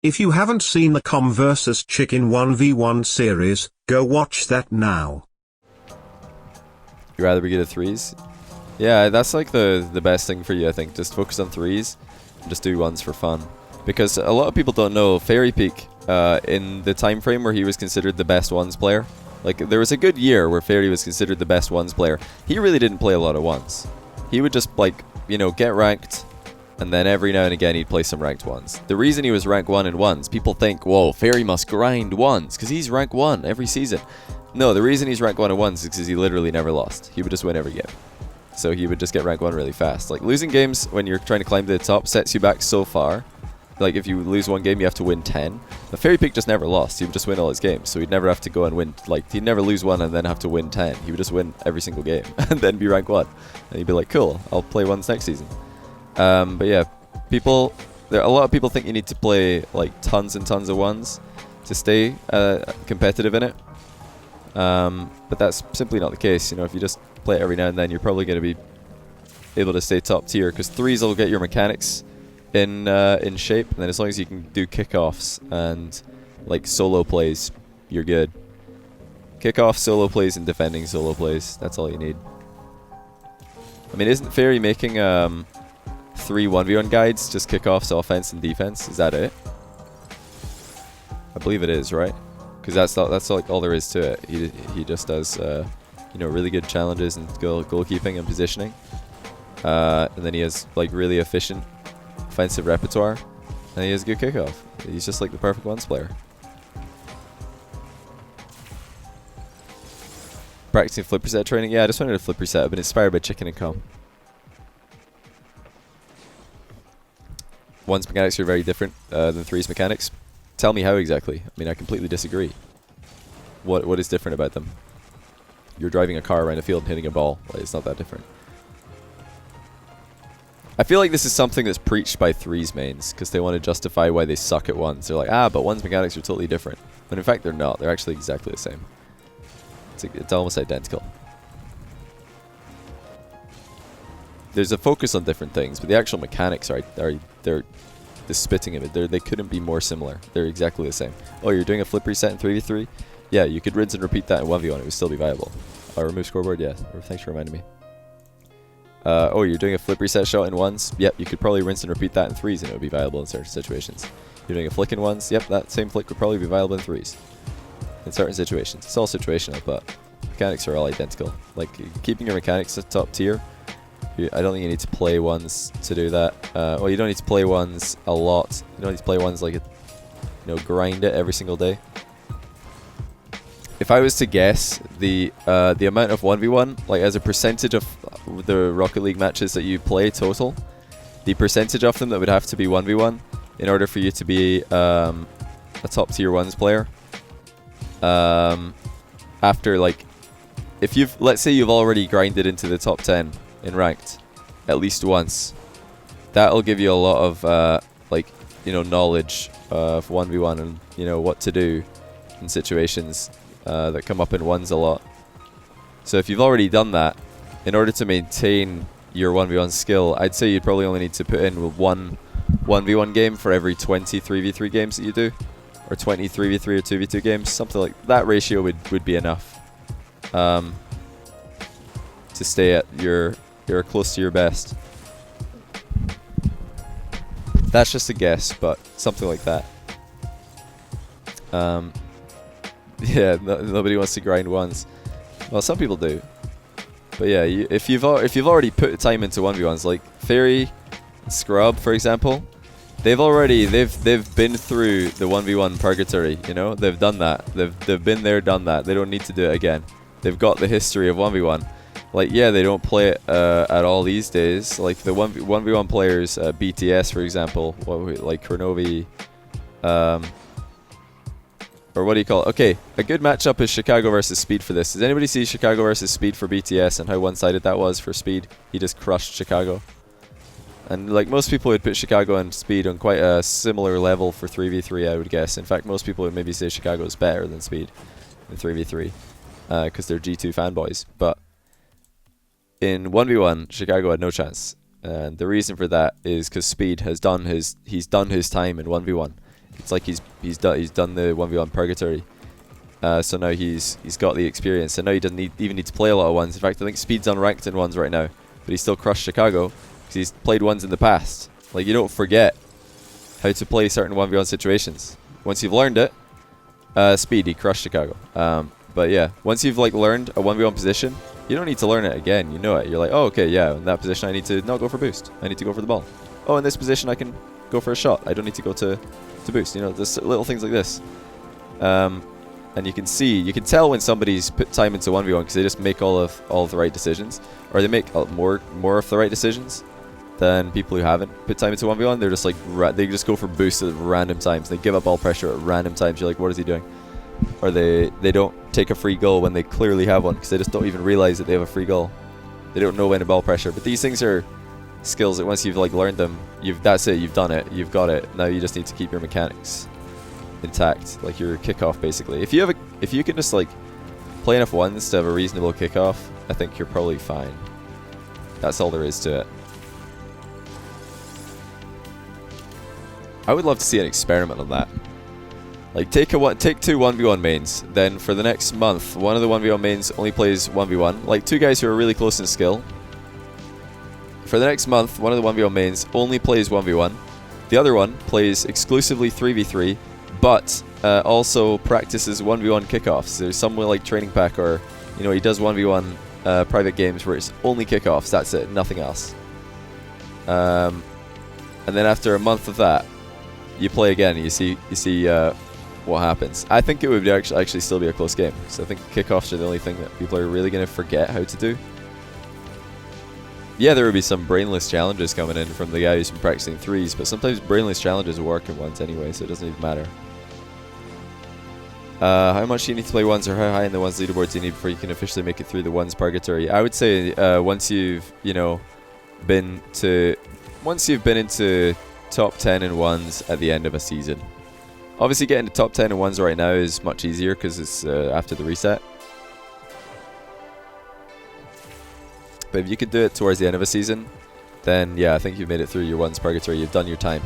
If you haven't seen the Com vs Chicken 1v1 series, go watch that now. You'd rather be good at threes? Yeah, that's like the best thing for you, I think. Just focus on threes and just do ones for fun. Because a lot of people don't know, Fairy Peak, in the time frame where he was considered the best ones player, like there was a good year where Fairy was considered the best ones player. He really didn't play a lot of ones. He would just like, you know, get ranked, and then every now and again he'd play some ranked ones. The reason he was rank 1 in ones, people think, whoa, Fairy must grind ones, because he's rank 1 every season. No, the reason he's rank 1 in ones is because he literally never lost. He would just win every game. So he would just get rank 1 really fast. Like losing games when you're trying to climb to the top sets you back so far. Like if you lose one game you have to win 10. The Fairy Peak just never lost. He would just win all his games. So he'd never have to go and win. Like he'd never lose one and then have to win 10. He would just win every single game and then be rank 1. And he'd be like, cool, I'll play ones next season. But yeah, a lot of people think you need to play like tons and tons of ones to stay competitive in it. But that's simply not the case. You know, if you just play it every now and then, you're probably going to be able to stay top tier, because threes will get your mechanics in shape, and then as long as you can do kickoffs and like solo plays, you're good. Kickoff, solo plays, and defending solo plays, that's all you need. I mean, isn't Fairy making 3 1v1 guides, just kickoffs, offense, and defense? Is that it? I believe it is, right? Because that's like all there is to it. He just does you know, really good challenges and goalkeeping and positioning, and then he has like really efficient offensive repertoire, and he has good kickoff. He's just like the perfect ones player. Practicing flip reset training. Yeah, I just wanted a flip reset. I've been inspired by Chicken and Com. One's mechanics are very different than three's mechanics. Tell me how exactly. I mean, I completely disagree. What is different about them? You're driving a car around a field and hitting a ball. Like, it's not that different. I feel like this is something that's preached by threes mains, because they want to justify why they suck at ones. They're like, but one's mechanics are totally different. But in fact, they're not. They're actually exactly the same. It's almost identical. There's a focus on different things, but the actual mechanics they're the spitting of it. They couldn't be more similar. They're exactly the same. Oh, you're doing a flip reset in 3v3? Yeah, you could rinse and repeat that in 1v1. It would still be viable. Remove scoreboard? Yeah. Thanks for reminding me. Oh, you're doing a flip reset shot in ones? Yep, you could probably rinse and repeat that in threes and it would be viable in certain situations. You're doing a flick in ones? Yep, that same flick would probably be viable in threes. In certain situations. It's all situational, but mechanics are all identical. Like, keeping your mechanics at top tier, I don't think you need to play ones to do that. Well, you don't need to play ones a lot. You don't need to play ones like, grind it every single day. If I was to guess the amount of 1v1, like as a percentage of the Rocket League matches that you play total, the percentage of them that would have to be 1v1 in order for you to be a top tier ones player. After like, if let's say you've already grinded into the top 10 in ranked at least once, that'll give you a lot of knowledge of 1v1 and what to do in situations that come up in ones a lot. So if you've already done that, in order to maintain your 1v1 skill, I'd say you'd probably only need to put in one 1v1 game for every 20 3v3 games that you do, or 20 3v3 or 2v2 games. Something like that ratio would be enough to stay at your close to your best. That's just a guess, but something like that. Yeah, nobody wants to grind ones. Well, some people do. But yeah, if you've already put time into 1v1s, like Fairy, Scrub, for example, they've been through the 1v1 Purgatory. They've done that. They've been there, done that. They don't need to do it again. They've got the history of 1v1. Like, yeah, they don't play it at all these days. Like the 1v1 players, BTS, for example, like Kronovi, or what do you call it? Okay, a good matchup is Chicago versus Speed for this. Does anybody see Chicago versus Speed for BTS and how one-sided that was for Speed? He just crushed Chicago. And like most people would put Chicago and Speed on quite a similar level for 3v3, I would guess. In fact, most people would maybe say Chicago is better than Speed in 3v3 because they're G2 fanboys. But in 1v1, Chicago had no chance. And the reason for that is because Speed has done his time in 1v1. It's like he's done the 1v1 Purgatory. So now he's got the experience. So now he doesn't even need to play a lot of ones. In fact, I think Speed's unranked in ones right now, but he still crushed Chicago because he's played ones in the past. Like, you don't forget how to play certain 1v1 situations. Once you've learned it, Speed, he crushed Chicago. But yeah, once you've like learned a 1v1 position, you don't need to learn it again. You know it. You're like, oh, okay, yeah, in that position I need to not go for boost. I need to go for the ball. Oh, in this position I can go for a shot. I don't need to go to boost. You know, just little things like this. And you can tell when somebody's put time into 1v1 because they just make all of the right decisions, or they make more of the right decisions than people who haven't put time into 1v1. They're just like they just go for boosts at random times. They give up all pressure at random times. You're like, what is he doing? Or they don't take a free goal when they clearly have one because they just don't even realize that they have a free goal. They don't know when to ball pressure. But these things are skills that once you've like learned them, that's it. You've done it. You've got it. Now you just need to keep your mechanics intact, like your kickoff basically. If you can just like play enough ones to have a reasonable kickoff, I think you're probably fine. That's all there is to it. I would love to see an experiment on that. Like take two 1v1 mains, then for the next month, one of the 1v1 mains only plays 1v1. Like two guys who are really close in skill. For the next month, one of the 1v1 mains only plays 1v1. The other one plays exclusively 3v3, but also practices 1v1 kickoffs. There's some like training pack, or you know, he does 1v1 private games where it's only kickoffs. That's it, nothing else. And then after a month of that, you play again. You see what happens. I think it would actually still be a close game. So I think kickoffs are the only thing that people are really going to forget how to do. Yeah, there would be some brainless challenges coming in from the guy who's been practicing threes, but sometimes brainless challenges work in ones anyway, so it doesn't even matter. How much do you need to play ones, or how high in the ones leaderboards do you need before you can officially make it through the ones Purgatory? I would say once you've been into top 10 in ones at the end of a season. Obviously getting to top 10 in ones right now is much easier because it's after the reset. But if you could do it towards the end of a season, then yeah, I think you've made it through your ones Purgatory. You've done your time.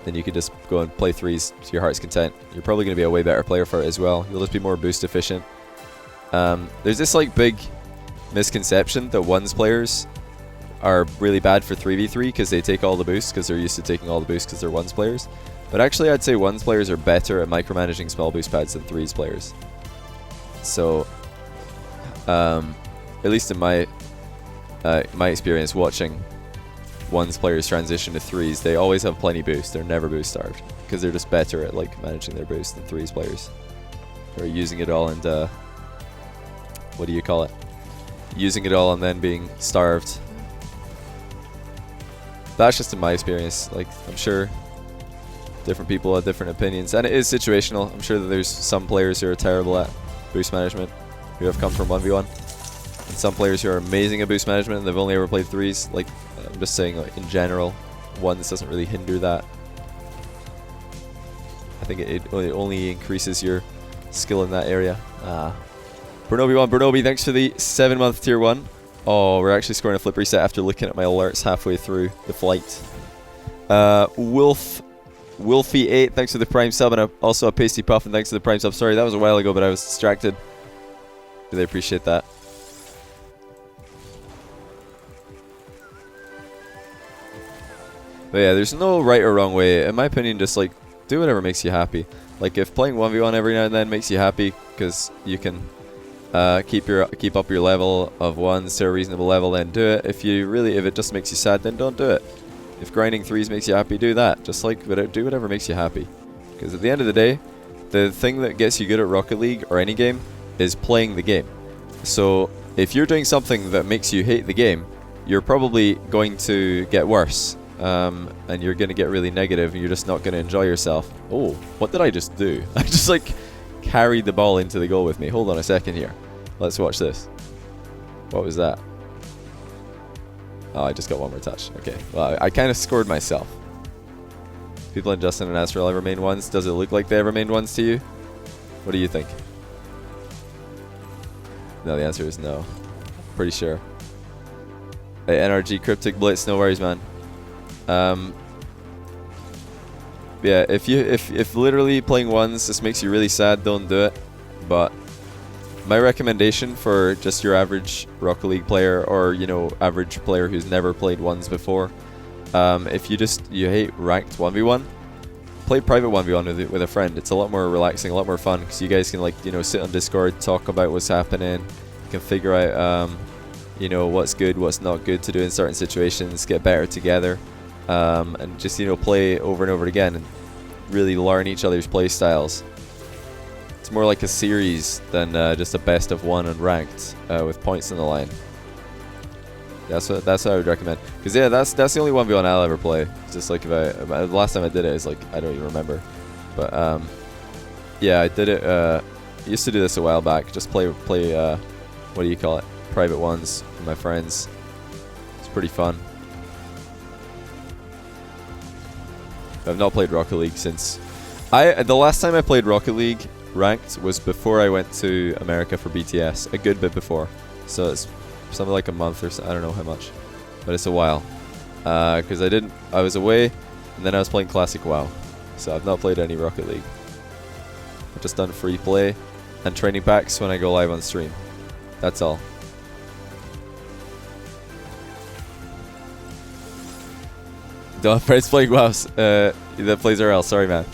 Then you can just go and play threes to your heart's content. You're probably going to be a way better player for it as well. You'll just be more boost efficient. There's this like big misconception that ones players are really bad for 3v3 because they take all the boosts because they're used to taking all the boosts because they're ones players. But actually I'd say ones players are better at micromanaging small boost pads than threes players. So at least in my experience watching ones players transition to threes, they always have plenty boost. They're never boost starved because they're just better at like managing their boost than threes players. Or using it all and what do you call it? Using it all and then being starved. That's just in my experience. Like, I'm sure different people have different opinions, and it is situational. I'm sure that there's some players who are terrible at boost management who have come from 1v1, and some players who are amazing at boost management and they've only ever played threes. Like, I'm just saying, like, in general, ones doesn't really hinder that. I think it only increases your skill in that area. Bernobi, thanks for the 7-month tier 1. Oh, we're actually scoring a flip reset after looking at my alerts halfway through the flight. Wolfie8, thanks for the prime sub, and also a Pasty Puff, and thanks for the prime sub. Sorry, that was a while ago, but I was distracted. Really appreciate that. But yeah, there's no right or wrong way. In my opinion, just like do whatever makes you happy. Like if playing 1v1 every now and then makes you happy because you can keep up your level of ones to a reasonable level, then do it. If it just makes you sad, then don't do it. If grinding threes makes you happy, do that. Just like do whatever makes you happy. Because at the end of the day, the thing that gets you good at Rocket League or any game is playing the game. So if you're doing something that makes you hate the game, you're probably going to get worse. And you're going to get really negative and you're just not going to enjoy yourself. Oh, what did I just do? I just like carried the ball into the goal with me. Hold on a second here. Let's watch this. What was that? Oh, I just got one more touch. Okay, well, I kind of scored myself. People in Justin and Astral ever main ones. Does it look like they ever main ones to you? What do you think? No, the answer is no. Pretty sure. Hey, NRG Cryptic Blitz, no worries, man. Yeah, yeah, if literally playing ones this makes you really sad, don't do it. But my recommendation for just your average Rocket League player, or you know, average player who's never played ones before, if you hate ranked 1v1, play private 1v1 with a friend. It's a lot more relaxing, a lot more fun, because you guys can, like, you know, sit on Discord, talk about what's happening. You can figure out you know, what's good, what's not good to do in certain situations, get better together, and just, you know, play over and over again and really learn each other's play styles. It's more like a series than just a best of one and ranked with points on the line. That's what I would recommend. Because yeah, that's the only 1v1 I'll ever play. It's just like, the last time I did it is like, I don't even remember. But yeah, I did it. Used to do this a while back. Just play what do you call it? Private ones with my friends. It's pretty fun. I've not played Rocket League since the last time I played Rocket League ranked was before I went to America for BTS. A good bit before. So it's something like a month or so, I don't know how much, but it's a while. Because I was away, and then I was playing Classic WoW. So I've not played any Rocket League. I've just done free play and training packs when I go live on stream. That's all. Don't friends playing WoW that plays RL, sorry man.